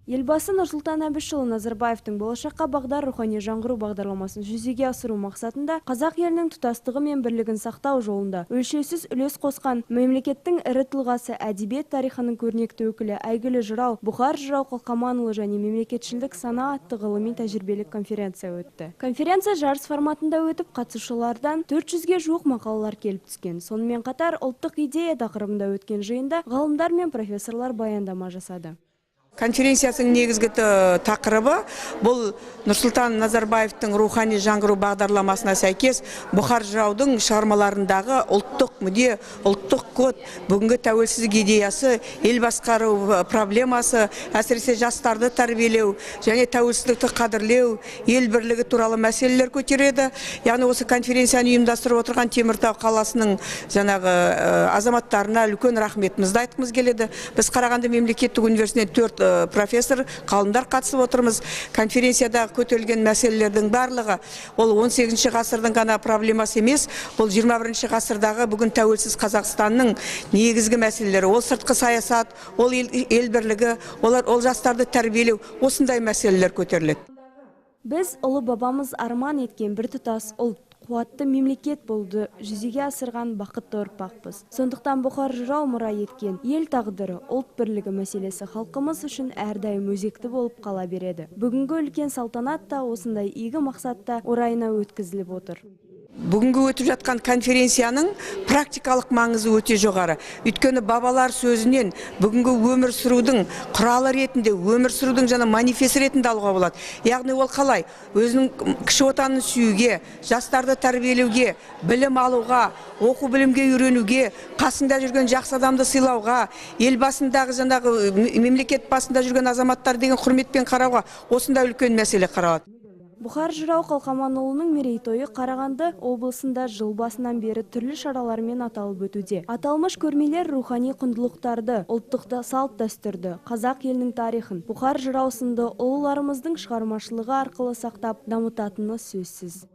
Елбасы Нұрсұлтан Әбішұлы Назарбаевтың болашаққа бағдар рухани жаңғыру бағдарламасын жүзеге асыру мақсатында қазақ елінің тұтастығы мен бірлігін сақтау жолында өлшеусіз үлес қосқан мемлекеттің ірі тұлғасы, әдебиет тарихының көрнекті өкілі, әйгілі жырау Бұхар Жырау Қалқаманұлы және мемлекетшілдік сана атты ғылыми тәжірибелік конференция өтті. Конференция жарыс форматында өтіп, қатысушылардан 400-ге жуық мақалалар келіп түскен. Сонымен қатар ұлттық идея тақырыбында өткен жиында ғалымдар мен профессорлар баяндама жасады. Конференциясының негізгі тақырыбы бұл Нұрсұлтан Назарбаевтың рухани жаңғыру бағдарламасына сәйкес Бұхар Жыраудың шығармаларындағы ұлттық мүдде, ұлттық код, бүгінгі тәуелсіздік идеясы, ел басқару проблемасы, әсіресе жастарды тәрбиелеу және тәуелсіздікті қадірлеу, ел бірлігі туралы мәселелер көтереді. Яғни осы конференцияны ұйымдастырып отырған Теміртау қаласының азаматтарына үлкен рахметімізді айтқымыз келеді. Біз Қарағанды мемлекеттік университетінен 4 профессор, ғалымдар қатысып отырмыз. Конференцияда көтерілген мәселелердің барлығы ол 18 ғасырдың ғана проблемасы емес, бұл 21 ғасырдағы бүгін тәуелсіз Қазақстанның негізгі мәселелері. Ол сыртқы саясат, ол ел бірлігі, ол жастарды тәрбиелеу, осындай мәселелер көтеріледі. Біз ұлы бабамыз арман еткен біртұтас ұлт, қуатты мемлекет болды жүзеге асырған бақытты ұрпақпыз. Сондықтан Бұхар Жырау мұра еткен ел тағдыры, ұлт бірлігі мәселесі халқымыз үшін әрдайым өзекті болып қала береді. Бүгінгі үлкен салтанат та осындай игі мақсатта орайына өткізіліп отыр. Бүгінгі өтіп жатқан конференцияның практикалық маңызы өте жоғары. Өйткені бабалар сөзінен бүгінгі өмір сүрудің құралы ретінде, өмір сүрудің жаңа манифесі ретінде алуға болады. Яғни ол қалай? Өзінің кіші отанын сүюге, жастарды тәрбиелеуге, білім алуға, оқу білімге үйренуге, қасында жүрген жақсы адамды сыйлауға, ел басындағы жаңағы мемлекет басында жүрген азаматтар деген құрметпен қарауға, осындай үлкен мәселе қаралады. Бұхар Жырау Қалқаманұлының мерейтойы Қарағанды облысында жыл басынан бері түрлі шаралармен аталып өтуде. Аталмыш көрмелер рухани құндылықтарды, ұлттық салт дәстүрді, қазақ елінің тарихын, Бұхар Жырау сынды ұлыларымыздың шығармашылығы арқылы сақтап дамытатыны сөзсіз.